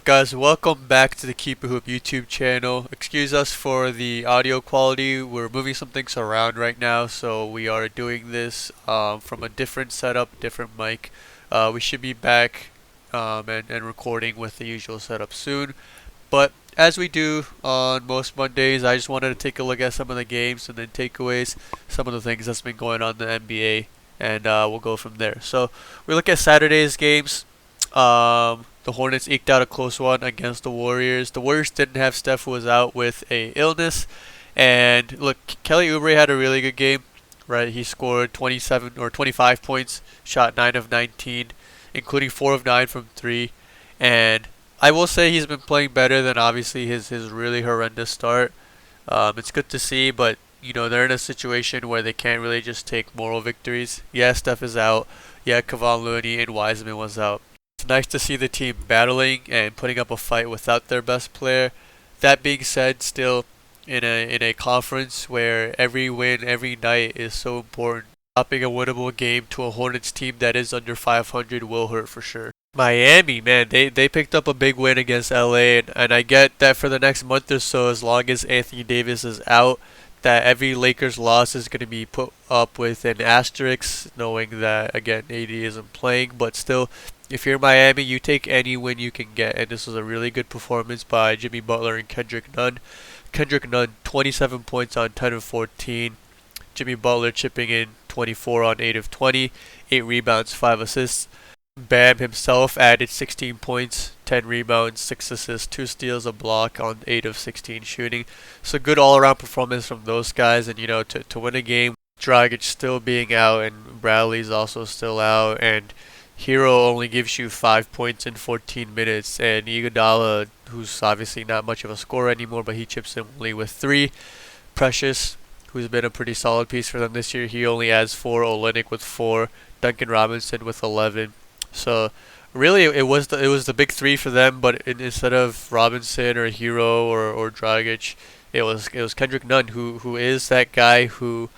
guys, welcome back to the Keep It Hoop YouTube channel. Excuse us for the audio quality. We're moving some things around right now, so we are doing this from a different setup, different mic. We should be back and recording with the usual setup soon. But as we do on most Mondays, I just wanted to take a look at some of the games and then takeaways, some of the things that's been going on in the NBA, and we'll go from there. So we look at Saturday's games. The Hornets eked out a close one against the Warriors. The Warriors didn't have Steph, who was out with a illness. And look, Kelly Oubre had a really good game, right? He scored 27 or 25 points, shot 9 of 19, including 4 of 9 from 3. And I will say he's been playing better than obviously his really horrendous start. It's good to see, but they're in a situation where they can't really just take moral victories. Yeah, Steph is out. Yeah, Kevon Looney and Wiseman was out. It's nice to see the team battling and putting up a fight without their best player. That being said, still in a conference where every win every night is so important, stopping a winnable game to a Hornets team that is under 500 will hurt for sure. Miami, man, they picked up a big win against LA, and I get that for the next month or so, as long as Anthony Davis is out, that every Lakers loss is going to be put up with an asterisk, knowing that, again, AD isn't playing. But still, if you're Miami, you take any win you can get, and this was a really good performance by Jimmy Butler and Kendrick Nunn. Kendrick Nunn, 27 points on 10 of 14. Jimmy Butler chipping in 24 on 8 of 20, 8 rebounds, 5 assists. Bam himself added 16 points, 10 rebounds, 6 assists, 2 steals, a block on 8 of 16 shooting. So good all-around performance from those guys. And to win a game, Dragic still being out and Bradley's also still out, and Hero only gives you 5 points in 14 minutes, and Iguodala, who's obviously not much of a scorer anymore, but he chips in only with 3. Precious, who's been a pretty solid piece for them this year, he only adds 4. Olynyk with 4. Duncan Robinson with 11. So really, it was the big 3 for them, but instead of Robinson or Hero or Dragic, it was Kendrick Nunn, who is that guy who,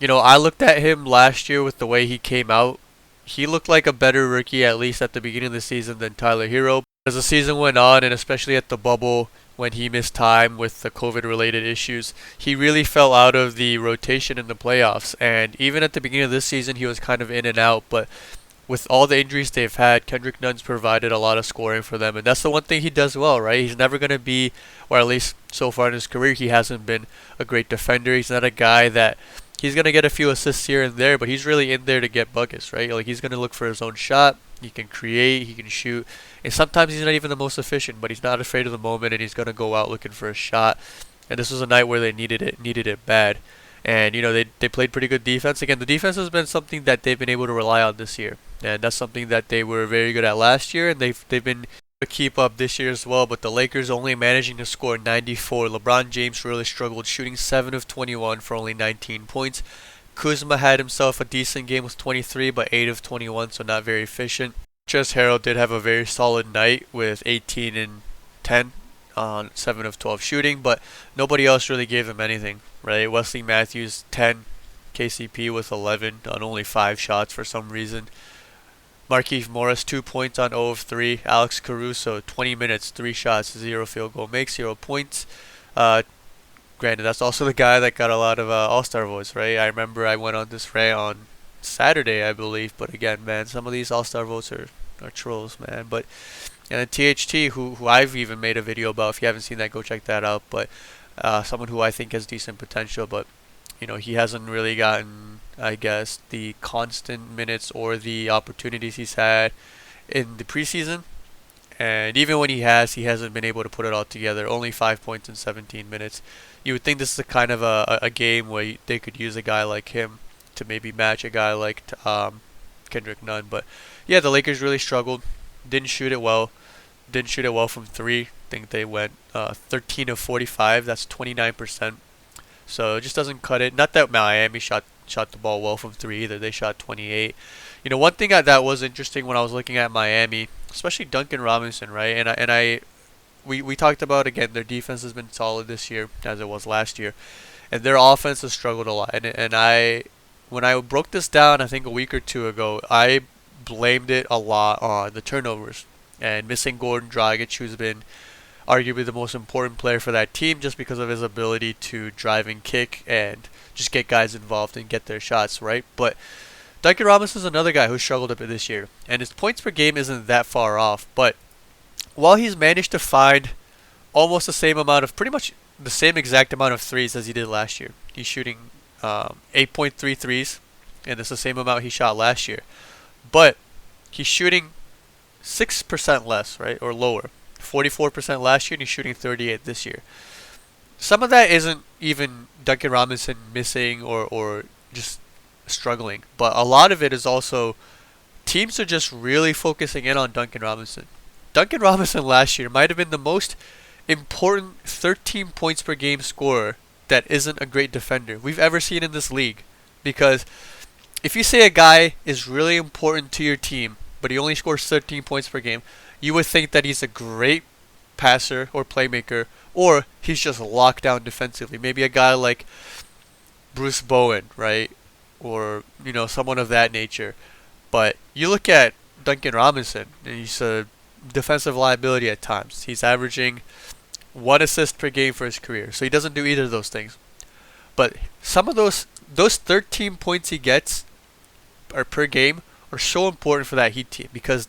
I looked at him last year with the way he came out. He looked like a better rookie, at least at the beginning of the season, than Tyler Hero. As the season went on, and especially at the bubble when he missed time with the COVID-related issues, he really fell out of the rotation in the playoffs. And even at the beginning of this season, he was kind of in and out, but with all the injuries they've had, Kendrick Nunn's provided a lot of scoring for them, and that's the one thing he does well, right? He's never going to be, or at least so far in his career, he hasn't been a great defender. He's not a guy that he's going to get a few assists here and there, but he's really in there to get buckets, right? Like, he's going to look for his own shot. He can create, he can shoot, and sometimes he's not even the most efficient, but he's not afraid of the moment, and he's going to go out looking for a shot. And this was a night where they needed it bad. And they played pretty good defense. Again, the defense has been something that they've been able to rely on this year, and that's something that they were very good at last year, and they've been able to keep up this year as well. But the Lakers only managing to score 94. LeBron James really struggled, shooting 7 of 21 for only 19 points. Kuzma had himself a decent game with 23, but 8 of 21, so not very efficient. Montrezl Harrell did have a very solid night with 18 and 10 on 7 of 12 shooting, but nobody else really gave him anything, right? Wesley Matthews 10, KCP with 11 on only 5 shots for some reason. Markieff Morris 2 points on 0 of 3. Alex Caruso 20 minutes, 3 shots, 0 field goal makes, 0 points. Granted, that's also the guy that got a lot of All-Star votes, right? I remember I went on this rant on Saturday, I believe, but again, man, some of these All-Star votes are trolls, man. But and then THT, who I've even made a video about. If you haven't seen that, go check that out. But someone who I think has decent potential, but he hasn't really gotten, I guess, the constant minutes or the opportunities he's had in the preseason. And even when he hasn't been able to put it all together. Only 5 points in 17 minutes. You would think this is a kind of a game where they could use a guy like him to maybe match a guy like Kendrick Nunn. But yeah, the Lakers really struggled. Didn't shoot it well. Didn't shoot it well from 3. I think they went 13 of 45. That's 29%. So it just doesn't cut it. Not that Miami shot the ball well from 3 either. They shot 28. One thing that was interesting when I was looking at Miami, especially Duncan Robinson, right? We talked about, again, their defense has been solid this year as it was last year, and their offense has struggled a lot. When I broke this down, I think a week or two ago, I blamed it a lot on the turnovers. and missing Gordon Dragic, who's been arguably the most important player for that team just because of his ability to drive and kick and just get guys involved and get their shots, right? But Duncan Robinson is another guy who struggled a bit this year, and his points per game isn't that far off, but while he's managed to find almost the same amount of, pretty much the same exact amount of threes as he did last year. He's shooting 8.3 threes, and it's the same amount he shot last year. But he's shooting 6% less, right, or lower. 44% last year, and he's shooting 38 this year. Some of that isn't even Duncan Robinson missing or just struggling, but a lot of it is also teams are just really focusing in on Duncan Robinson. Duncan Robinson last year might have been the most important 13 points per game scorer that isn't a great defender we've ever seen in this league. Because if you say a guy is really important to your team, but he only scores 13 points per game, you would think that he's a great passer or playmaker, or he's just locked down defensively. Maybe a guy like Bruce Bowen, right? Or, someone of that nature. But you look at Duncan Robinson, and he's a defensive liability at times. He's averaging 1 assist per game for his career, so he doesn't do either of those things. But some of those 13 points he gets per game are so important for that Heat team, because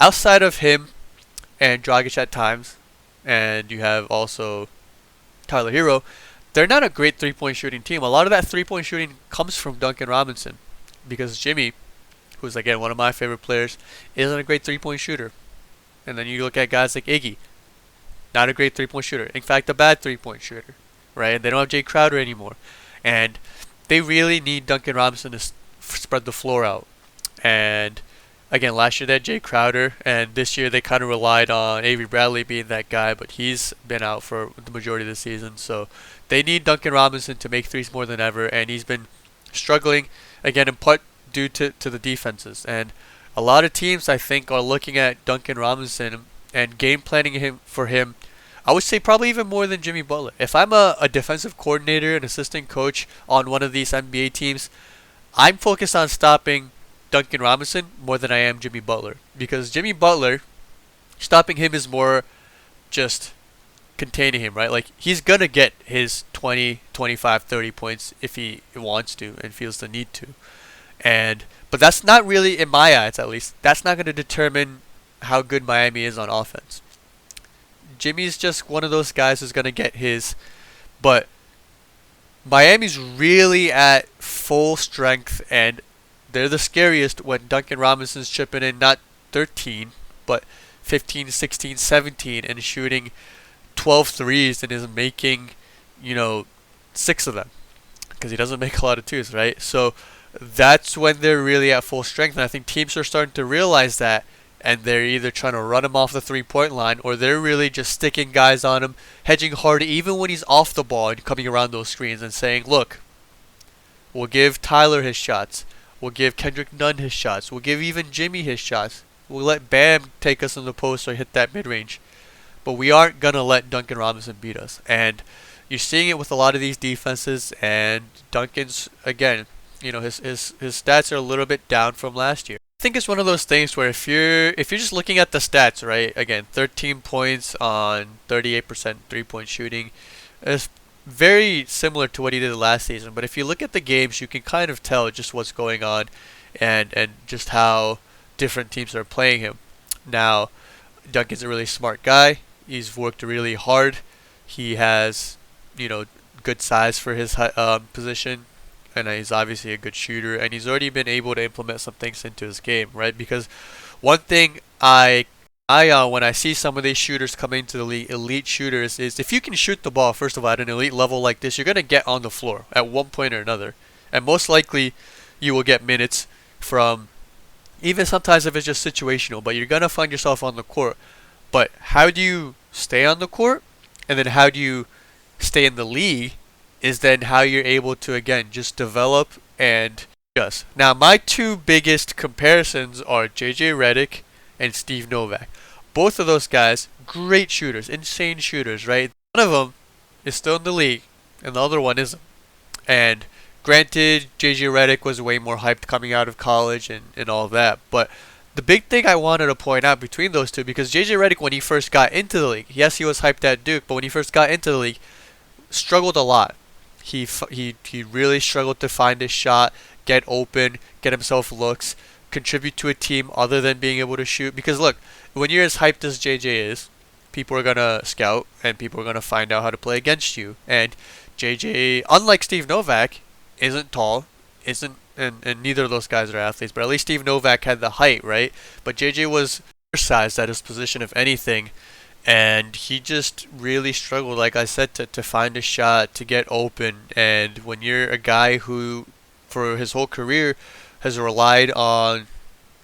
outside of him and Dragic at times, and you have also Tyler Hero, they're not a great three-point shooting team. A lot of that three-point shooting comes from Duncan Robinson, because Jimmy, who's again one of my favorite players, isn't a great three-point shooter. And then you look at guys like Iggy, not a great three-point shooter. In fact, a bad three-point shooter, right? And they don't have Jay Crowder anymore. And they really need Duncan Robinson to spread the floor out. And again, last year they had Jay Crowder, and this year they kind of relied on Avery Bradley being that guy, but he's been out for the majority of the season. So they need Duncan Robinson to make threes more than ever, and he's been struggling, again, in part due to the defenses. And a lot of teams, I think, are looking at Duncan Robinson and game planning for him. I would say probably even more than Jimmy Butler. If I'm a defensive coordinator, an assistant coach on one of these NBA teams, I'm focused on stopping Duncan Robinson more than I am Jimmy Butler. Because Jimmy Butler, stopping him is more just containing him, right? Like, he's going to get his 20, 25, 30 points if he wants to and feels the need to. But that's not really, in my eyes at least, that's not going to determine how good Miami is on offense. Jimmy's just one of those guys who's going to get his, but Miami's really at full strength, and they're the scariest when Duncan Robinson's chipping in not 13, but 15, 16, 17, and shooting 12 threes and is making, 6 of them, because he doesn't make a lot of twos, right? So that's when they're really at full strength, and I think teams are starting to realize that, and they're either trying to run him off the three-point line, or they're really just sticking guys on him, hedging hard even when he's off the ball and coming around those screens and saying, look, we'll give Tyler his shots, we'll give Kendrick Nunn his shots, we'll give even Jimmy his shots, we'll let Bam take us in the post or hit that mid-range, but we aren't going to let Duncan Robinson beat us. And you're seeing it with a lot of these defenses, and Duncan's, again, his stats are a little bit down from last year. I think it's one of those things where if you're just looking at the stats, right? Again, 13 points on 38% three-point shooting is very similar to what he did last season. But if you look at the games, you can kind of tell just what's going on and just how different teams are playing him. Now, Duncan's a really smart guy. He's worked really hard. He has, good size for his position. And he's obviously a good shooter, and he's already been able to implement some things into his game, right? Because one thing I when I see some of these shooters come into the league, elite shooters, is if you can shoot the ball, first of all, at an elite level like this, you're going to get on the floor at one point or another. And most likely, you will get minutes from, even sometimes if it's just situational, but you're going to find yourself on the court. But how do you stay on the court? And then how do you stay in the league? Is then how you're able to, again, just develop and adjust. Now, my two biggest comparisons are JJ Redick and Steve Novak. Both of those guys, great shooters, insane shooters, right? One of them is still in the league, and the other one isn't. And granted, JJ Redick was way more hyped coming out of college and all of that, but the big thing I wanted to point out between those two, because JJ Redick, when he first got into the league, yes, he was hyped at Duke, but when he first got into the league, struggled a lot. He really struggled to find his shot, get open, get himself looks, contribute to a team other than being able to shoot. Because look, when you're as hyped as JJ is, people are gonna scout and people are gonna find out how to play against you. And JJ, unlike Steve Novak, isn't tall, isn't and neither of those guys are athletes, but at least Steve Novak had the height, right? But JJ was undersized at his position, if anything, and he just really struggled, like I said, to find a shot, to get open. And when you're a guy who, for his whole career, has relied on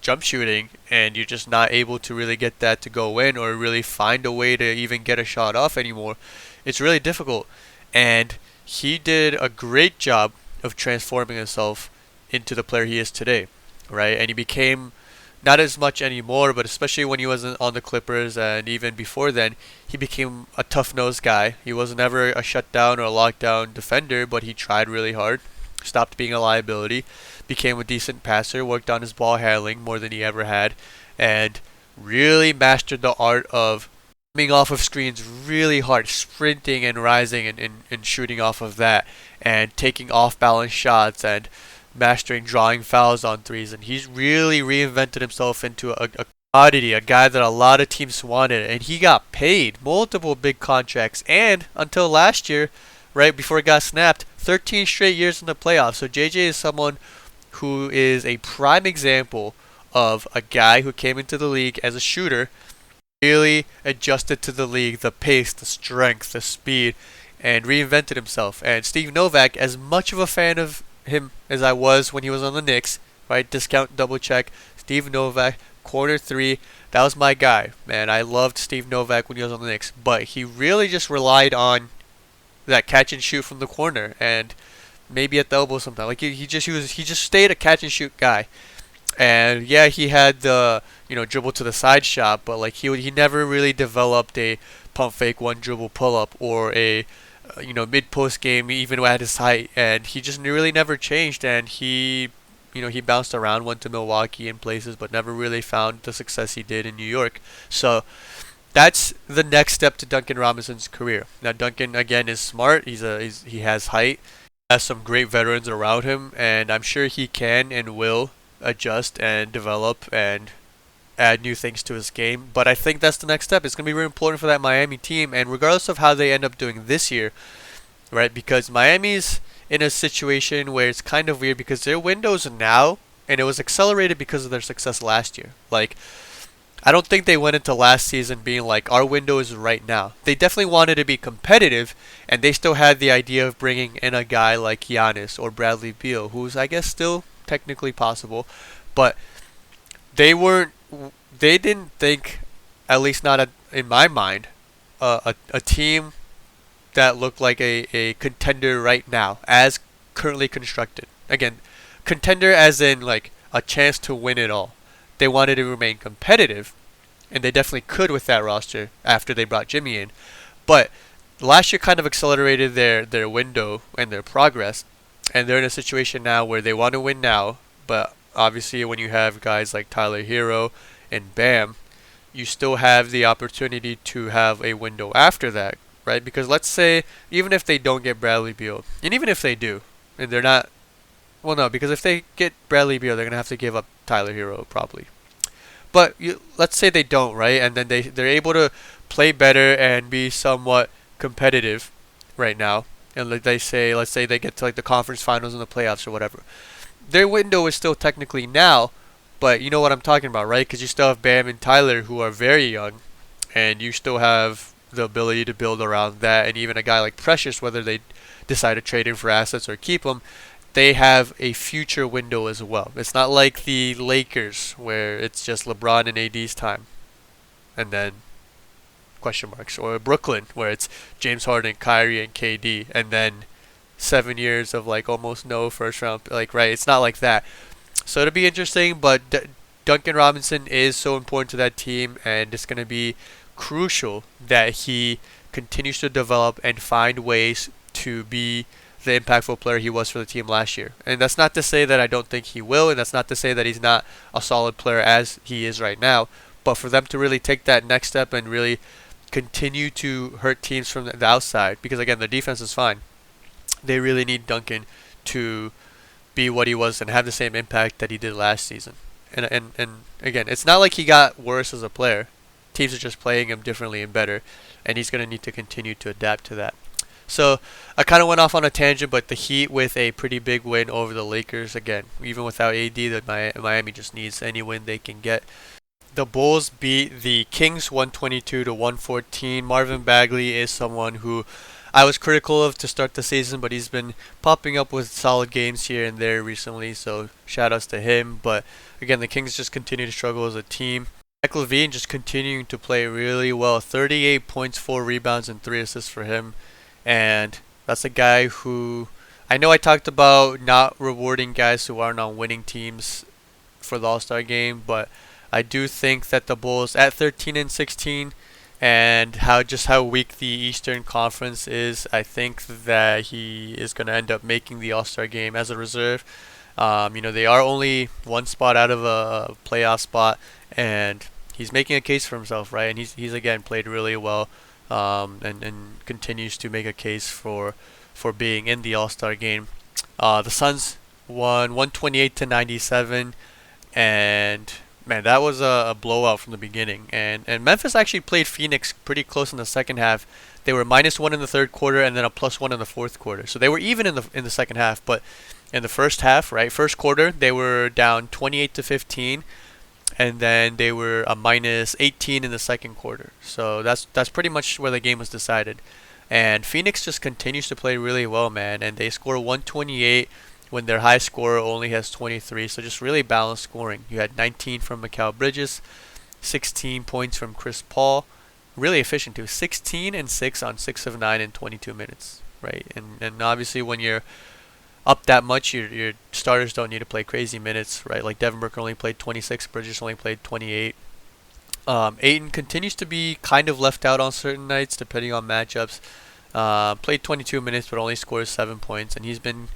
jump shooting, and you're just not able to really get that to go in or really find a way to even get a shot off anymore, it's really difficult. And he did a great job of transforming himself into the player he is today, right? And he became not as much anymore, but especially when he wasn't on the Clippers and even before then, he became a tough-nosed guy. He was never a shutdown or a lockdown defender, but he tried really hard, stopped being a liability, became a decent passer, worked on his ball handling more than he ever had, and really mastered the art of coming off of screens really hard, sprinting and rising and shooting off of that, and taking off-balance shots and mastering drawing fouls on threes. And he's really reinvented himself into a commodity, a guy that a lot of teams wanted, and he got paid multiple big contracts. And until last year, right before it got snapped, 13 straight years in the playoffs. So JJ is someone who is a prime example of a guy who came into the league as a shooter, really adjusted to the league, the pace, the strength, the speed, and reinvented himself. And Steve Novak, as much of a fan of him as I was when he was on the Knicks, right? Discount, double check. Steve Novak, corner three. That was my guy, man. I loved Steve Novak when he was on the Knicks, but he really just relied on that catch and shoot from the corner and maybe at the elbow sometimes. Like he just stayed a catch and shoot guy. And yeah, he had the dribble to the side shot, but like he never really developed a pump fake one dribble pull up or a mid post game even at his height, and he just really never changed. And he bounced around, went to Milwaukee and places, but never really found the success he did in New York. So that's the next step to Duncan Robinson's career. Now Duncan again is smart. He has height, has some great veterans around him, and I'm sure he can and will adjust and develop and add new things to his game. But I think that's the next step. It's going to be really important for that Miami team, and regardless of how they end up doing this year, right? Because Miami's in a situation where it's kind of weird because their window's now, and it was accelerated because of their success last year. Like, I don't think they went into last season being like, our window is right now. They definitely wanted to be competitive, and they still had the idea of bringing in a guy like Giannis or Bradley Beal, who's, I guess, still technically possible. But they didn't think, at least not in my mind, a team that looked like a contender right now, as currently constructed. Again, contender as in like a chance to win it all. They wanted to remain competitive, and they definitely could with that roster after they brought Jimmy in. But last year kind of accelerated their window and their progress, and they're in a situation now where they want to win now, but obviously when you have guys like Tyler Hero and Bam, you still have the opportunity to have a window after that, right? Because let's say, even if they don't get Bradley Beal, and even if they do, and they're not, well, no, because if they get Bradley Beal, they're going to have to give up Tyler Hero, probably. But let's say they don't, right? And then they're able to play better and be somewhat competitive right now. And like let's say they get to like the conference finals and the playoffs or whatever. Their window is still technically now, but you know what I'm talking about, right? Because you still have Bam and Tyler who are very young, and you still have the ability to build around that. And even a guy like Precious, whether they decide to trade him for assets or keep him, they have a future window as well. It's not like the Lakers where it's just LeBron and AD's time, and then question marks, or Brooklyn where it's James Harden, Kyrie, and KD, and then 7 years of like almost no first round, like, right? It's not like that. So it'll be interesting, but Duncan Robinson is so important to that team, and it's going to be crucial that he continues to develop and find ways to be the impactful player he was for the team last year. And that's not to say that I don't think he will, and that's not to say that he's not a solid player as he is right now. But for them to really take that next step and really continue to hurt teams from the outside, because again, the defense is fine. They really need Duncan to be what he was and have the same impact that he did last season. And again, it's not like he got worse as a player. Teams are just playing him differently and better, and he's going to need to continue to adapt to that. So I kind of went off on a tangent, but the Heat with a pretty big win over the Lakers. Again, even without AD, Miami just needs any win they can get. The Bulls beat the Kings 122 to 114. Marvin Bagley is someone who I was critical of to start the season, but he's been popping up with solid games here and there recently, so shout outs to him. But again, the Kings just continue to struggle as a team. Zach LaVine just continuing to play really well. 38 points, 4 rebounds, and 3 assists for him. And that's a guy who I know I talked about not rewarding guys who aren't on winning teams for the All-Star game, but I do think that the Bulls at 13-16 and how weak the Eastern Conference is, I think that he is going to end up making the All-Star game as a reserve. They are only one spot out of a playoff spot, and he's making a case for himself, right? And he's again played really well, and continues to make a case for being in the All-Star game. The Suns won 128-97, and man, that was a blowout from the beginning. And Memphis actually played Phoenix pretty close in the second half. They were -1 in the third quarter and then a +1 in the fourth quarter. So they were even in the second half, but in the first half, right, first quarter, they were down 28-15, and then they were a -18 in the second quarter. So that's pretty much where the game was decided. And Phoenix just continues to play really well, man, and they score 128 when their high scorer only has 23. So just really balanced scoring. You had 19 from Mikal Bridges, 16 points from Chris Paul. Really efficient too. 16 and 6 on 6 of 9 in 22 minutes, right? And obviously when you're up that much, your starters don't need to play crazy minutes, right? Like Devin Booker only played 26, Bridges only played 28. Ayton continues to be kind of left out on certain nights depending on matchups. Played 22 minutes but only scores 7 points, and he's been,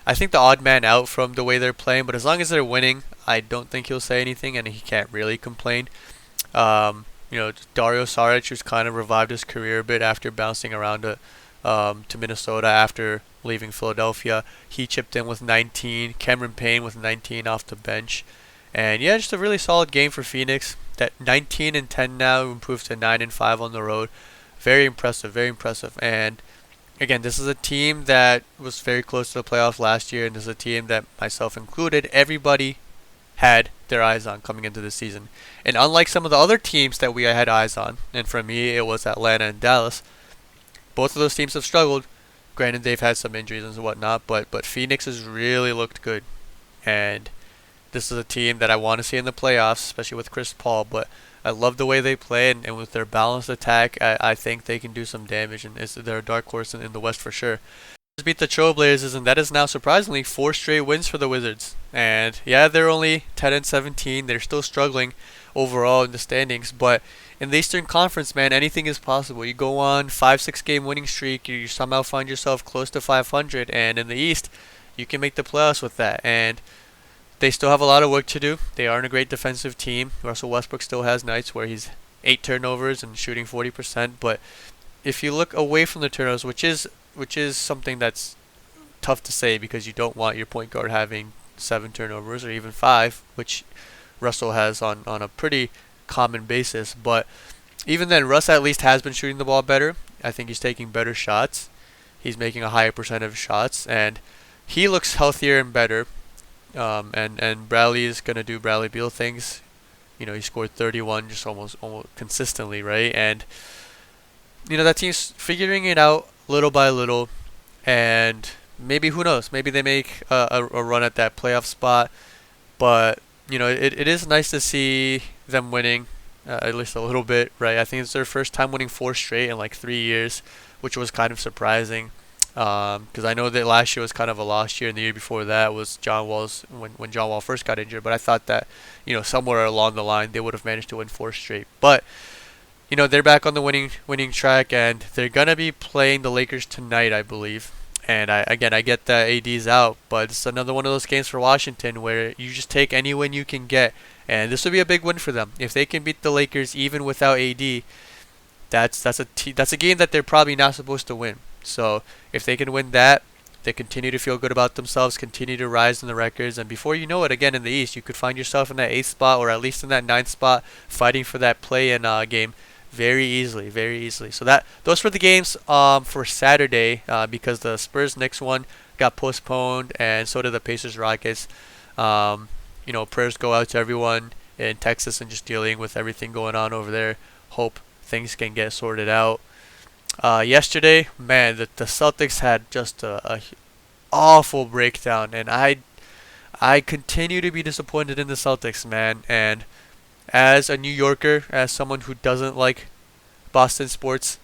I think, the odd man out from the way they're playing, but as long as they're winning, I don't think he'll say anything, and he can't really complain. Dario Saric, who's kind of revived his career a bit after bouncing around to Minnesota after leaving Philadelphia. He chipped in with 19. Cameron Payne with 19 off the bench. And yeah, just a really solid game for Phoenix. That 19-10 now improved to 9-5 on the road. Very impressive, very impressive. And again, this is a team that was very close to the playoffs last year, and this is a team that, myself included, everybody had their eyes on coming into the season. And unlike some of the other teams that we had eyes on, and for me it was Atlanta and Dallas, both of those teams have struggled. Granted, they've had some injuries and whatnot, but Phoenix has really looked good. And this is a team that I want to see in the playoffs, especially with Chris Paul, but I love the way they play, and with their balanced attack, I think they can do some damage, and they're a dark horse in the West for sure. Beat the Trailblazers, and that is now surprisingly 4 straight wins for the Wizards. And yeah, they're only 10-17. They're still struggling overall in the standings, but in the Eastern Conference, man, anything is possible. You go on 5-6 game winning streak, you somehow find yourself close to 500, and in the East, you can make the playoffs with that. And they still have a lot of work to do. They aren't a great defensive team. Russell Westbrook still has nights where he's 8 turnovers and shooting 40%, but if you look away from the turnovers, which is something that's tough to say because you don't want your point guard having 7 turnovers or even 5, which Russell has on a pretty common basis. But even then, Russ at least has been shooting the ball better. I think he's taking better shots. He's making a higher percent of shots, and he looks healthier and better. And Bradley is going to do Bradley Beal things. He scored 31 just almost consistently, right? And that team's figuring it out little by little, and maybe, who knows, maybe they make a run at that playoff spot. But it is nice to see them winning at least a little bit, right? I think it's their first time winning 4 straight in like 3 years, which was kind of surprising, because I know that last year was kind of a lost year, and the year before that was John Wall's when John Wall first got injured. But I thought that somewhere along the line they would have managed to win 4 straight. But they're back on the winning track, and they're gonna be playing the Lakers tonight, I believe. And I get that AD's out, but it's another one of those games for Washington where you just take any win you can get, and this would be a big win for them if they can beat the Lakers even without AD. That's a game that they're probably not supposed to win. So if they can win that, they continue to feel good about themselves, continue to rise in the records, and before you know it, again in the East, you could find yourself in that eighth spot or at least in that ninth spot, fighting for that play-in game very easily, very easily. So those were the games for Saturday because the Spurs Knicks one got postponed, and so did the Pacers Rockets. Prayers go out to everyone in Texas and just dealing with everything going on over there. Hope things can get sorted out. Yesterday, man, the Celtics had just a awful breakdown, and I continue to be disappointed in the Celtics, man. And as a New Yorker, as someone who doesn't like Boston sports,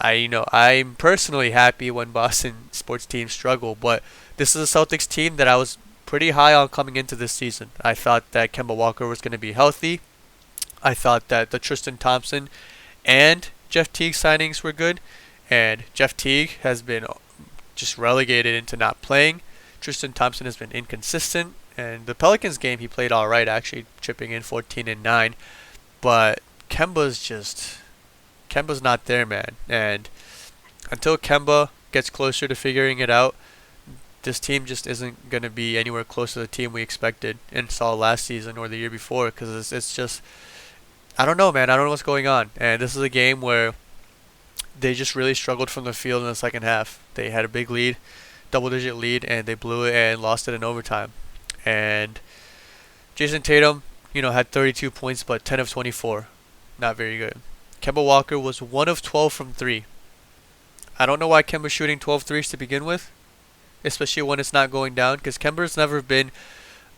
I'm personally happy when Boston sports teams struggle, but this is a Celtics team that I was pretty high on coming into this season. I thought that Kemba Walker was going to be healthy. I thought that the Tristan Thompson and Jeff Teague signings were good, and Jeff Teague has been just relegated into not playing. Tristan Thompson has been inconsistent, and the Pelicans game he played all right, actually chipping in 14 and 9, but Kemba's not there, man. And until Kemba gets closer to figuring it out, this team just isn't going to be anywhere close to the team we expected and saw last season or the year before, because it's just, I don't know, man. I don't know what's going on. And this is a game where they just really struggled from the field in the second half. They had a big lead, double-digit lead, and they blew it and lost it in overtime. And Jason Tatum, had 32 points, but 10 of 24. Not very good. Kemba Walker was 1 of 12 from 3. I don't know why Kemba's shooting 12 threes to begin with, especially when it's not going down, because Kemba's never been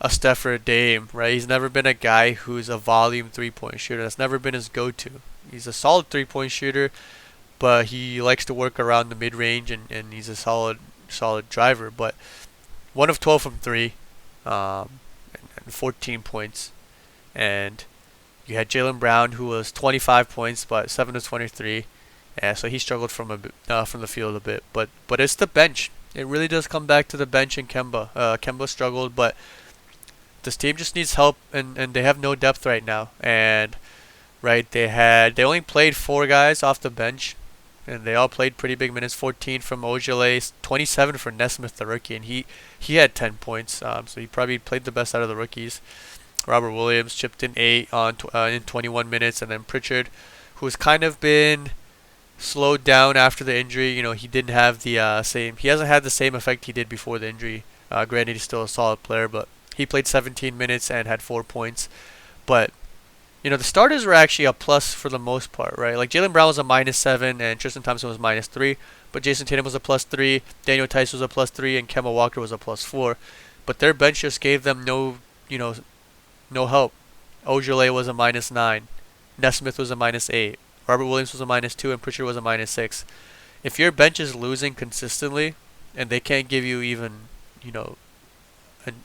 a Steph or a Dame, right? He's never been a guy who's a volume three-point shooter. That's never been his go-to. He's a solid three-point shooter, but he likes to work around the mid-range, and he's a solid driver. But 1 of 12 from 3, and 14 points. And you had Jaylen Brown, who was 25 points, but 7 of 23. And so he struggled from the field a bit. But it's the bench. It really does come back to the bench and Kemba. Kemba struggled, but this team just needs help, and they have no depth right now. And right, they only played 4 guys off the bench, and they all played pretty big minutes. 14 from Ojale, 27 for Nesmith, the rookie, and he had 10 points. So he probably played the best out of the rookies. Robert Williams chipped in 8 in 21 minutes, and then Pritchard, who's kind of been slowed down after the injury. He didn't have the same. He hasn't had the same effect he did before the injury. Granted, he's still a solid player, but he played 17 minutes and had 4 points. But the starters were actually a plus for the most part, right? Like Jaylen Brown was a -7 and Tristan Thompson was -3, but Jason Tatum was a +3, Daniel Tice was a +3, and Kemba Walker was a +4. But their bench just gave them no help. Ojale was a -9, Nesmith was a -8, Robert Williams was a -2, and Pritchard was a -6. If your bench is losing consistently and they can't give you even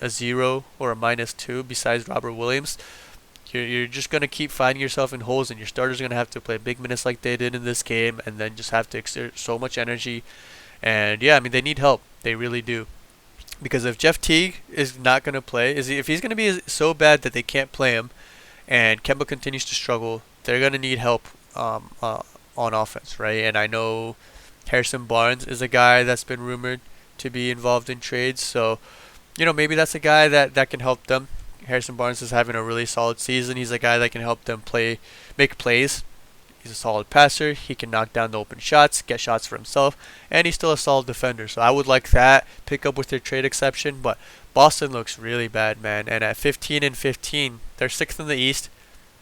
a 0 or a -2 besides Robert Williams, you're just going to keep finding yourself in holes, and your starters are going to have to play big minutes like they did in this game, and then just have to exert so much energy. And yeah, I mean, they need help. They really do. Because if Jeff Teague is not going to play, if he's going to be so bad that they can't play him, and Kemba continues to struggle, they're going to need help on offense, right? And I know Harrison Barnes is a guy that's been rumored to be involved in trades, so maybe that's a guy that can help them. Harrison Barnes is having a really solid season. He's a guy that can help them make plays. He's a solid passer. He can knock down the open shots, get shots for himself, and he's still a solid defender. So I would like that pick up with their trade exception. But Boston looks really bad, man. And at 15 and 15, they're 6th in the East.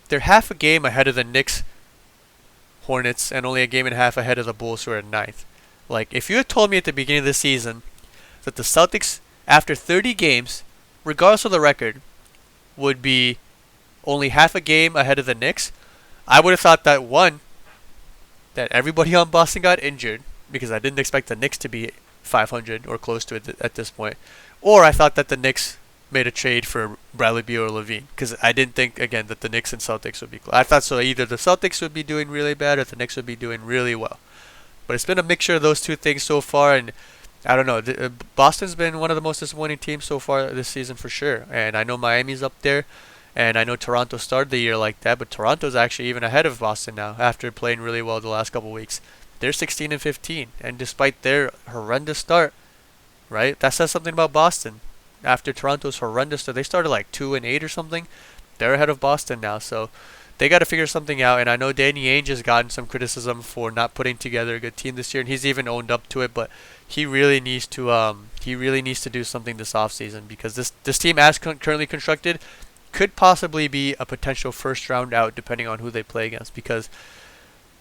They're half a game ahead of the Knicks, Hornets, and only a game and a half ahead of the Bulls, who are in 9th. Like, if you had told me at the beginning of the season that the Celtics, after 30 games, regardless of the record, would be only half a game ahead of the Knicks, I would have thought that everybody on Boston got injured, because I didn't expect the Knicks to be 500 or close to it at this point. Or I thought that the Knicks made a trade for Bradley Beal or Levine, because I didn't think, again, that the Knicks and Celtics would be close. I thought so either the Celtics would be doing really bad or the Knicks would be doing really well. But it's been a mixture of those two things so far, and I don't know. Boston's been one of the most disappointing teams so far this season for sure. And I know Miami's up there, and I know Toronto started the year like that, but Toronto's actually even ahead of Boston now after playing really well the last couple weeks. They're 16 and 15, and despite their horrendous start, right? That says something about Boston. After Toronto's horrendous start, they started like 2 and 8 or something. They're ahead of Boston now, so they got to figure something out. And I know Danny Ainge has gotten some criticism for not putting together a good team this year, and he's even owned up to it. But he really needs to do something this offseason because this team, as currently constructed, could possibly be a potential first round out depending on who they play against. Because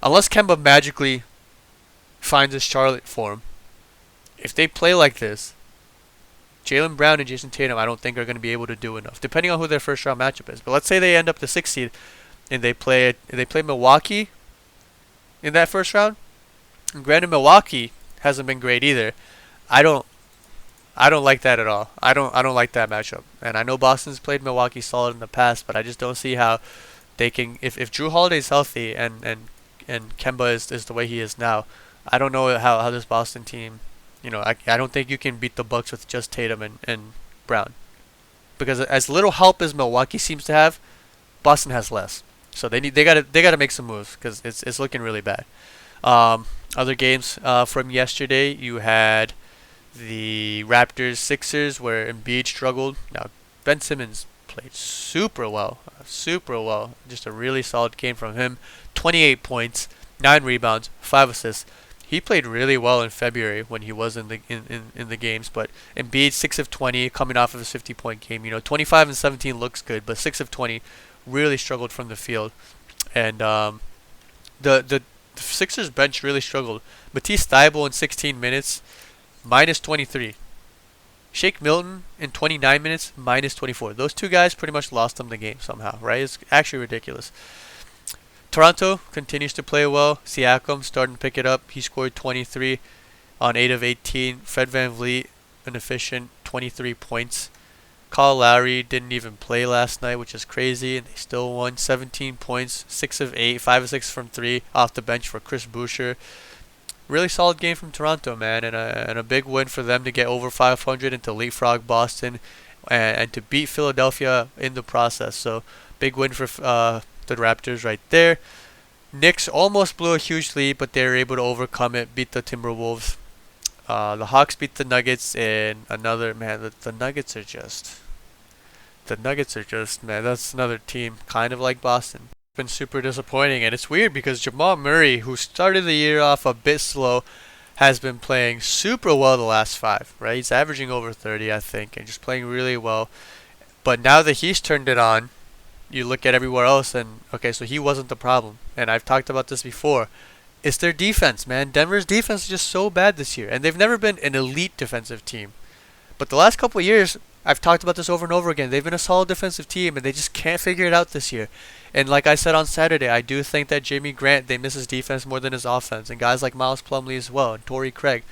unless Kemba magically finds his Charlotte form, if they play like this, Jaylen Brown and Jason Tatum, I don't think are going to be able to do enough, depending on who their first round matchup is. But let's say they end up the 6th seed and they play Milwaukee in that first round. And granted, Milwaukee hasn't been great either. I don't I don't like that at all. I don't like that matchup. And I know Boston's played Milwaukee solid in the past, but I just don't see how they can if Drew Holiday's healthy and Kemba is the way he is now. I don't know how this Boston team, I don't think you can beat the Bucks with just Tatum and Brown. Because as little help as Milwaukee seems to have, Boston has less. So they gotta make some moves because it's looking really bad. Other games from yesterday, you had the Raptors Sixers where Embiid struggled. Now Ben Simmons played super well, super well. Just a really solid game from him. 28 points, 9 rebounds, 5 assists. He played really well in February when he was in the games, but Embiid 6 of 20 coming off of his 50-point game. 25 and 17 looks good, but 6 of 20 really struggled from the field. And the Sixers bench really struggled. Matisse Thybulle in 16 minutes, minus 23. Shake Milton in 29 minutes, minus 24. Those two guys pretty much lost them the game somehow, right? It's actually ridiculous. Toronto continues to play well. Siakam starting to pick it up. He scored 23 on 8 of 18. Fred VanVleet, an efficient 23 points. Kyle Lowry didn't even play last night, which is crazy, and they still won. 17 points, 6 of 8, 5 of 6 from 3 off the bench for Chris Boucher. Really solid game from Toronto, man, and a big win for them to get over 500 and to leapfrog Boston and to beat Philadelphia in the process. So big win for the Raptors right there. Knicks almost blew a huge lead, but they were able to overcome it, beat the Timberwolves. The Hawks beat the Nuggets in another, man, the Nuggets are just, man, that's another team kind of like Boston. Been super disappointing, and it's weird because Jamal Murray, who started the year off a bit slow, has been playing super well the last 5, right? He's averaging over 30, I think, and just playing really well. But now that he's turned it on, you look at everywhere else, and okay, so he wasn't the problem. And I've talked about this before. It's their defense, man. Denver's defense is just so bad this year, and they've never been an elite defensive team. But the last couple of years, I've talked about this over and over again. They've been a solid defensive team, and they just can't figure it out this year. And like I said on Saturday, I do think that Jamie Grant, they miss his defense more than his offense, and guys like Miles Plumlee as well, and Torrey Craig.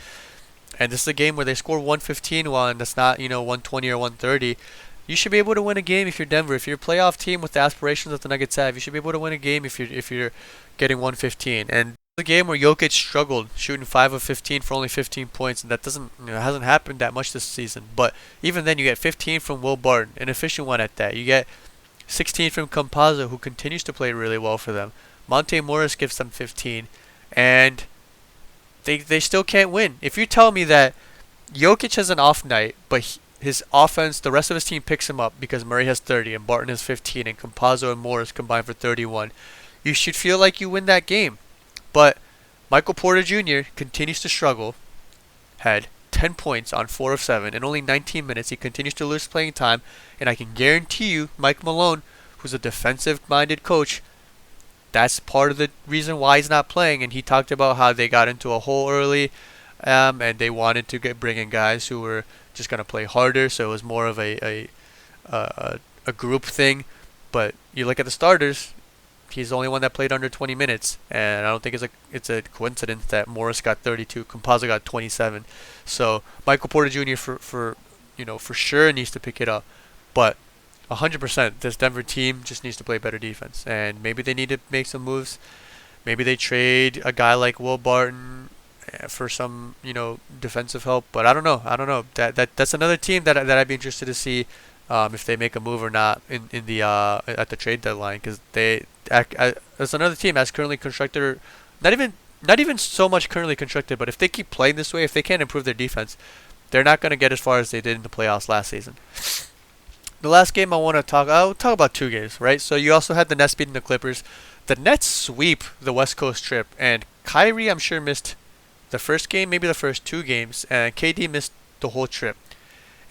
And this is a game where they score 115 and that's not 120 or 130. You should be able to win a game if you're Denver. If you're a playoff team with the aspirations that the Nuggets have, you should be able to win a game if you're getting 115. And the game where Jokic struggled, shooting 5 of 15 for only 15 points, and that hasn't happened that much this season. But even then, you get 15 from Will Barton, an efficient one at that. You get 16 from Campazzo, who continues to play really well for them. Monte Morris gives them 15, and they still can't win. If you tell me that Jokic has an off night, but his offense, the rest of his team picks him up because Murray has 30 and Barton has 15 and Campazzo and Morris combined for 31, you should feel like you win that game. But Michael Porter Jr. continues to struggle. Had 10 points on 4 of 7 in only 19 minutes. He continues to lose playing time. And I can guarantee you, Mike Malone, who's a defensive-minded coach, that's part of the reason why he's not playing. And he talked about how they got into a hole early, and they wanted to bring in guys who were just going to play harder. So it was more of a group thing. But you look at the starters. He's the only one that played under 20 minutes, and I don't think it's a coincidence that Morris got 32, Campazzo got 27. So Michael Porter Jr. for sure needs to pick it up, but 100% this Denver team just needs to play better defense, and maybe they need to make some moves. Maybe they trade a guy like Will Barton for some defensive help. But I don't know. I don't know. That's another team that I'd be interested to see if they make a move or not in the at the trade deadline, because it's another team that's currently constructed, or not even so much currently constructed, but if they keep playing this way, if they can't improve their defense, they're not going to get as far as they did in the playoffs last season. The last game I'll talk about two games, right? So you also had the Nets beating the Clippers. The Nets sweep the West Coast trip, and Kyrie, I'm sure, missed the first game, maybe the first two games, and KD missed the whole trip.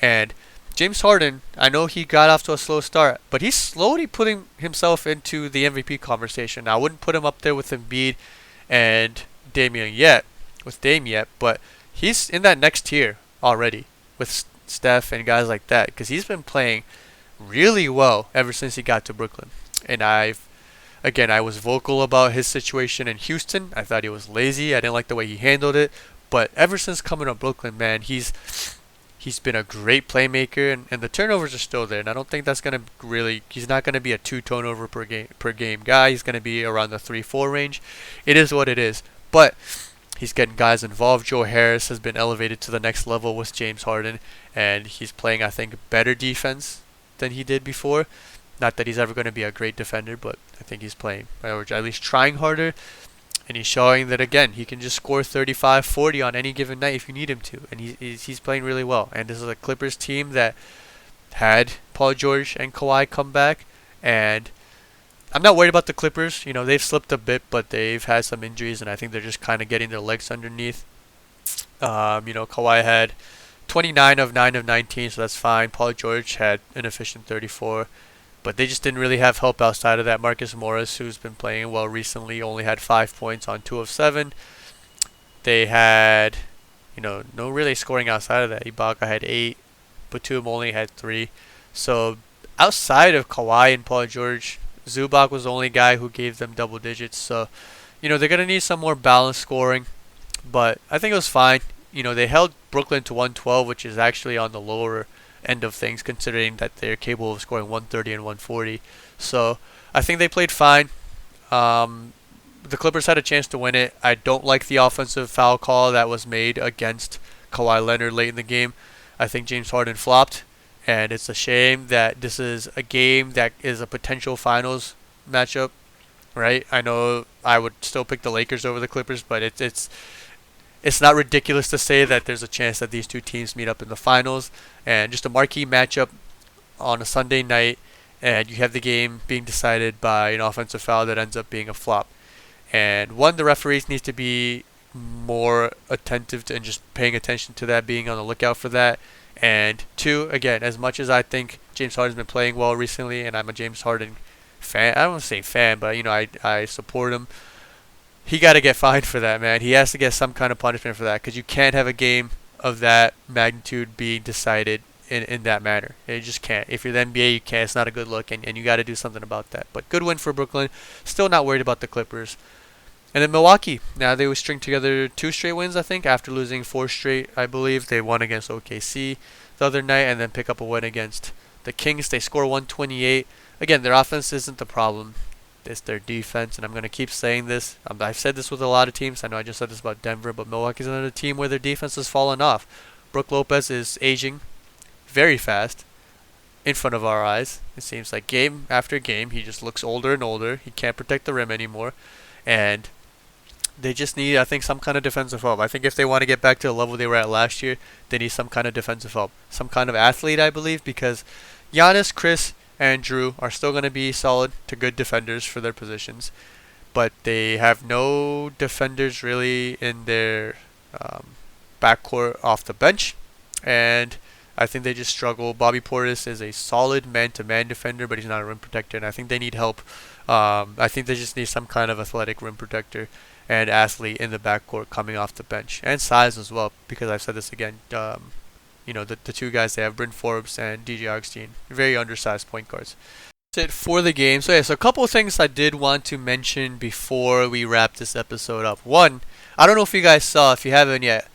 And James Harden, I know he got off to a slow start, but he's slowly putting himself into the MVP conversation. Now, I wouldn't put him up there with Embiid and Dame yet, but he's in that next tier already with Steph and guys like that, because he's been playing really well ever since he got to Brooklyn. And I was vocal about his situation in Houston. I thought he was lazy. I didn't like the way he handled it. But ever since coming to Brooklyn, man, he's been a great playmaker, and the turnovers are still there. And I don't think that's gonna he's not gonna be a 2 turnover per game guy. He's gonna be around the 3-4 range. It is what it is. But he's getting guys involved. Joe Harris has been elevated to the next level with James Harden, and he's playing, I think, better defense than he did before. Not that he's ever going to be a great defender, but I think he's playing, or at least trying harder. And he's showing that, again, he can just score 35, 40 on any given night if you need him to. And he's playing really well. And this is a Clippers team that had Paul George and Kawhi come back. And I'm not worried about the Clippers. They've slipped a bit, but they've had some injuries, and I think they're just kind of getting their legs underneath. Kawhi had 29 of 9 of 19, so that's fine. Paul George had an efficient 34. But they just didn't really have help outside of that. Marcus Morris, who's been playing well recently, only had 5 points on 2 of 7. They had, no really scoring outside of that. Ibaka had 8. Batum only had 3. So outside of Kawhi and Paul George, Zubac was the only guy who gave them double digits. So, they're going to need some more balanced scoring. But I think it was fine. They held Brooklyn to 112, which is actually on the lower end of things, considering that they're capable of scoring 130 and 140. So I think they played fine. The Clippers had a chance to win it. I don't like the offensive foul call that was made against Kawhi Leonard late in the game. I think James Harden flopped, and it's a shame that this is a game that is a potential finals matchup, right? I know I would still pick the Lakers over the Clippers, but it's not ridiculous to say that there's a chance that these two teams meet up in the finals, and just a marquee matchup on a Sunday night, and you have the game being decided by an offensive foul that ends up being a flop. And one, the referees need to be more attentive to and just paying attention to that, being on the lookout for that. And two, again, as much as I think James Harden's been playing well recently, and I'm a James Harden fan, I don't want to say fan, but I support him. He got to get fined for that, man. He has to get some kind of punishment for that, because you can't have a game of that magnitude being decided in that manner. You just can't. If you're the NBA, you can't. It's not a good look, and you got to do something about that. But good win for Brooklyn. Still not worried about the Clippers. And then Milwaukee. Now they would string together 2 straight wins, I think, after losing 4 straight, I believe. They won against OKC the other night, and then pick up a win against the Kings. They score 128. Again, their offense isn't the problem. It's their defense, and I'm going to keep saying this. I've said this with a lot of teams. I know I just said this about Denver, but Milwaukee's another team where their defense has fallen off. Brook Lopez is aging very fast in front of our eyes. It seems like game after game, he just looks older and older. He can't protect the rim anymore, and they just need, I think, some kind of defensive help. I think if they want to get back to the level they were at last year, they need some kind of defensive help. Some kind of athlete, I believe, because Giannis, Chris, and Drew are still going to be solid to good defenders for their positions, but they have no defenders really in their backcourt off the bench, and I think they just struggle. Bobby Portis is a solid man-to-man defender, but he's not a rim protector, and I think they need help. I think they just need some kind of athletic rim protector and athlete in the backcourt coming off the bench, and size as well, because I've said this again. The 2 guys they have, Bryn Forbes and DJ Augustine, very undersized point guards. That's it for the game. So a couple of things I did want to mention before we wrap this episode up. One, I don't know if you guys saw, if you haven't yet,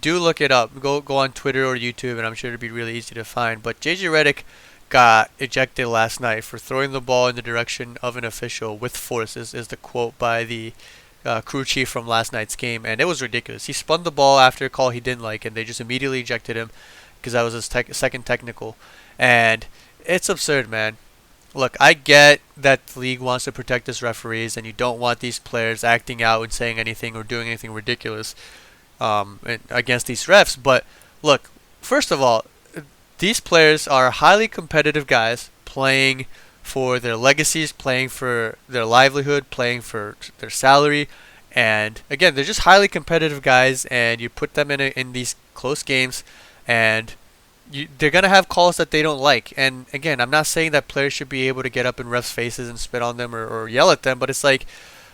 do look it up. Go on Twitter or YouTube, and I'm sure it'll be really easy to find. But JJ Redick got ejected last night for throwing the ball in the direction of an official with force, is the quote by the crew chief from last night's game, and it was ridiculous. He spun the ball after a call he didn't like, and they just immediately ejected him because that was his second technical. And it's absurd, man. Look, I get that the league wants to protect its referees, and you don't want these players acting out and saying anything or doing anything ridiculous against these refs. But look, first of all, these players are highly competitive guys playing for their legacies, playing for their livelihood, playing for their salary. And again, they're just highly competitive guys, and you put them in these close games, and they're going to have calls that they don't like. And again, I'm not saying that players should be able to get up in refs' faces and spit on them or yell at them, but it's like,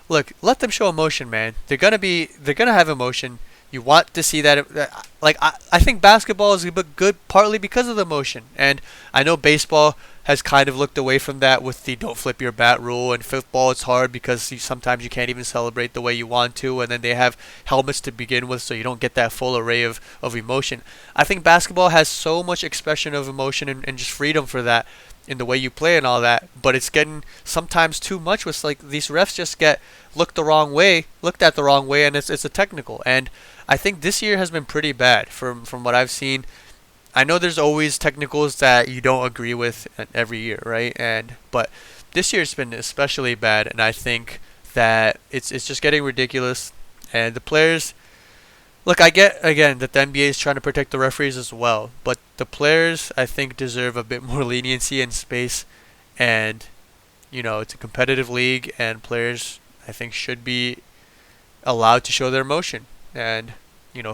look, let them show emotion, man. They're going to have emotion. You want to see that. Like, I think basketball is good partly because of the emotion. And I know baseball has kind of looked away from that with the don't flip your bat rule. And football, it's hard because sometimes you can't even celebrate the way you want to. And then they have helmets to begin with, so you don't get that full array of emotion. I think basketball has so much expression of emotion and just freedom for that in the way you play and all that. But it's getting sometimes too much with, like, these refs just get looked at the wrong way, and it's a technical. And I think this year has been pretty bad from what I've seen. I know there's always technicals that you don't agree with every year, right? But this year's been especially bad, and I think that it's just getting ridiculous. And the players, look, I get again that the NBA is trying to protect the referees as well, but the players, I think, deserve a bit more leniency and space. And it's a competitive league, and players, I think, should be allowed to show their emotion. And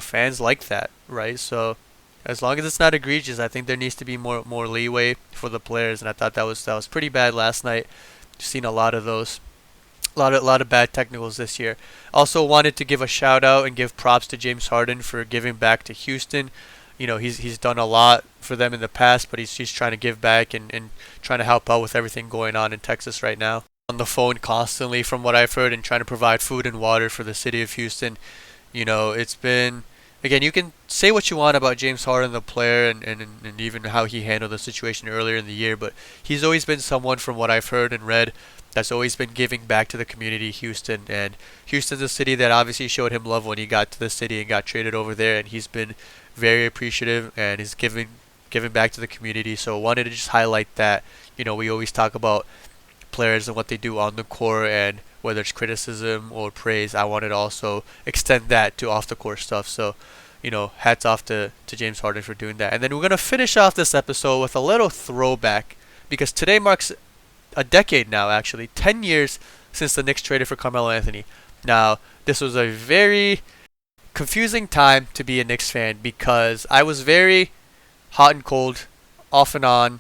fans like that, right? So as long as it's not egregious, I think there needs to be more leeway for the players. And I thought that was pretty bad last night. Seen a lot of those, a lot of bad technicals this year. Also wanted to give a shout out and give props to James Harden for giving back to Houston. He's done a lot for them in the past, but he's trying to give back and trying to help out with everything going on in Texas right now. On the phone constantly, from what I've heard, and trying to provide food and water for the city of Houston. It's been, again, you can say what you want about James Harden, the player, and even how he handled the situation earlier in the year, but he's always been someone, from what I've heard and read, that's always been giving back to the community, Houston. And Houston's a city that obviously showed him love when he got to the city and got traded over there, and he's been very appreciative and is giving back to the community. So I wanted to just highlight that. We always talk about players and what they do on the court, and whether it's criticism or praise, I wanted to also extend that to off the court stuff. So, hats off to James Harden for doing that. And then we're going to finish off this episode with a little throwback, because today marks a decade now, actually, 10 years since the Knicks traded for Carmelo Anthony. Now, this was a very confusing time to be a Knicks fan, because I was very hot and cold, off and on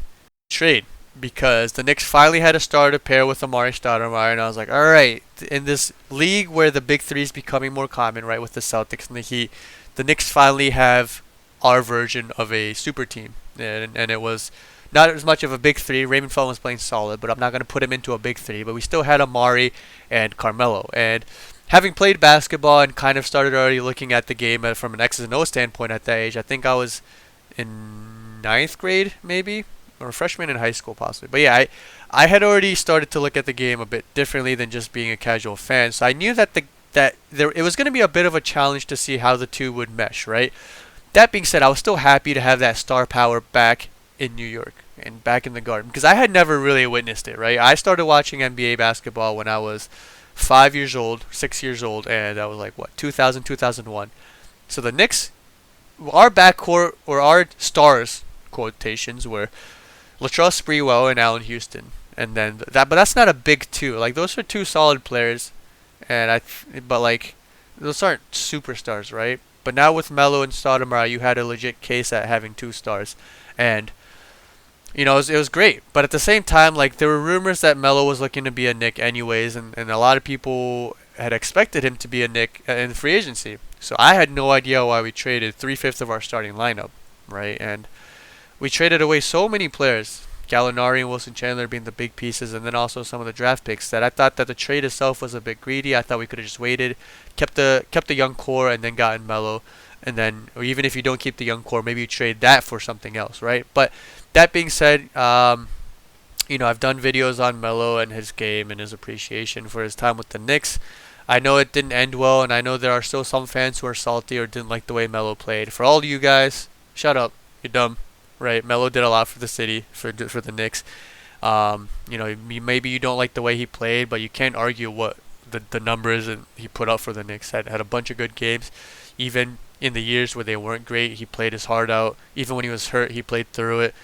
trade, because the Knicks finally had a starter pair with Amari Stoudemire, and I was like, all right, in this league where the big three is becoming more common, right, with the Celtics and the Heat, the Knicks finally have our version of a super team, and it was not as much of a big three. Raymond Felton was playing solid, but I'm not going to put him into a big three, but we still had Amari and Carmelo. And having played basketball and kind of started already looking at the game from an X's and O standpoint at that age, I think I was in 9th grade, maybe, or a freshman in high school possibly. But yeah, I had already started to look at the game a bit differently than just being a casual fan. So I knew that it was going to be a bit of a challenge to see how the two would mesh, right? That being said, I was still happy to have that star power back in New York and back in the Garden, because I had never really witnessed it, right? I started watching NBA basketball when I was 5 years old, 6 years old, and that was like, 2000, 2001. So the Knicks, our backcourt, or our stars, quotations, were Latrell Sprewell and Allen Houston, and then but that's not a big two. Like, those are two solid players, but like, those aren't superstars, right? But now with Melo and Stoudemire, you had a legit case at having two stars, and it was great. But at the same time, like, there were rumors that Melo was looking to be a Knick anyways, and a lot of people had expected him to be a Knick in free agency. So I had no idea why we traded 3/5 of our starting lineup, right? And we traded away so many players, Gallinari and Wilson Chandler being the big pieces, and then also some of the draft picks, that I thought that the trade itself was a bit greedy. I thought we could have just waited, kept the young core, and then gotten Melo. And then, or even if you don't keep the young core, maybe you trade that for something else, right? But that being said, I've done videos on Melo and his game and his appreciation for his time with the Knicks. I know it didn't end well, and I know there are still some fans who are salty or didn't like the way Melo played. For all of you guys, shut up. You're dumb, right? Melo did a lot for the city, for the Knicks. Maybe you don't like the way he played, but you can't argue what the numbers and he put up for the Knicks. Had a bunch of good games, even in the years where they weren't great. He played his heart out. Even when he was hurt, he played through it.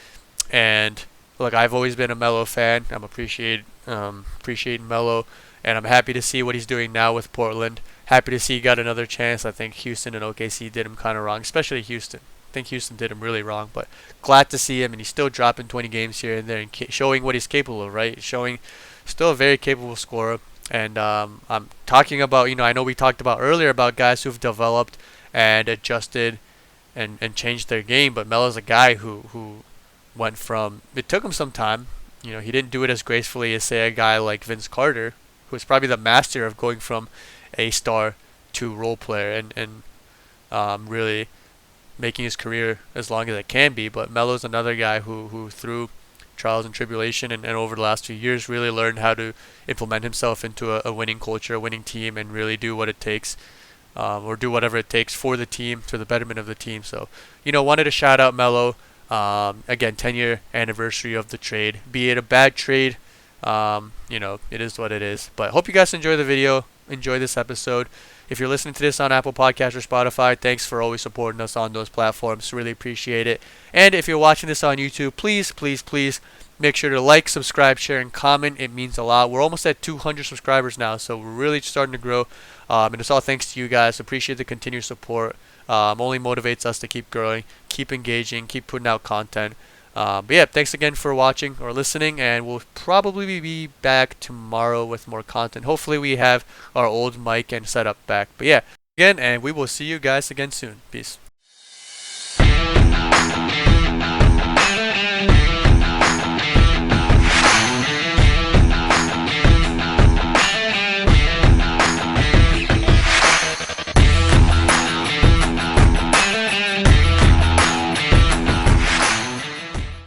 And look, I've always been a Melo fan. I'm appreciating Melo, and I'm happy to see what he's doing now with Portland. Happy to see he got another chance. I think Houston and OKC did him kind of wrong, especially Houston. I think Houston did him really wrong, but glad to see him, and he's still dropping 20 games here and there and showing what he's capable of, right? Showing still a very capable scorer. And I'm talking about, I know we talked about earlier about guys who've developed and adjusted and changed their game, but Melo's a guy who went from, it took him some time. He didn't do it as gracefully as, say, a guy like Vince Carter, who's probably the master of going from a star to role player and really making his career as long as it can be. But Melo's another guy who through trials and tribulation and over the last few years really learned how to implement himself into a winning culture, a winning team, and really do what it takes, or do whatever it takes for the team, to the betterment of the team. So, wanted to shout out Melo. Again, 10-year anniversary of the trade. Be it a bad trade, it is what it is. But hope you guys enjoy the video, enjoy this episode. If you're listening to this on Apple Podcasts or Spotify, thanks for always supporting us on those platforms. Really appreciate it. And if you're watching this on YouTube, please, please, please make sure to like, subscribe, share, and comment. It means a lot. We're almost at 200 subscribers now, so we're really starting to grow. And it's all thanks to you guys. Appreciate the continued support. Only motivates us to keep growing, keep engaging, keep putting out content. But yeah, thanks again for watching or listening, and we'll probably be back tomorrow with more content. Hopefully we have our old mic and setup back. But yeah, again, and we will see you guys again soon. Peace.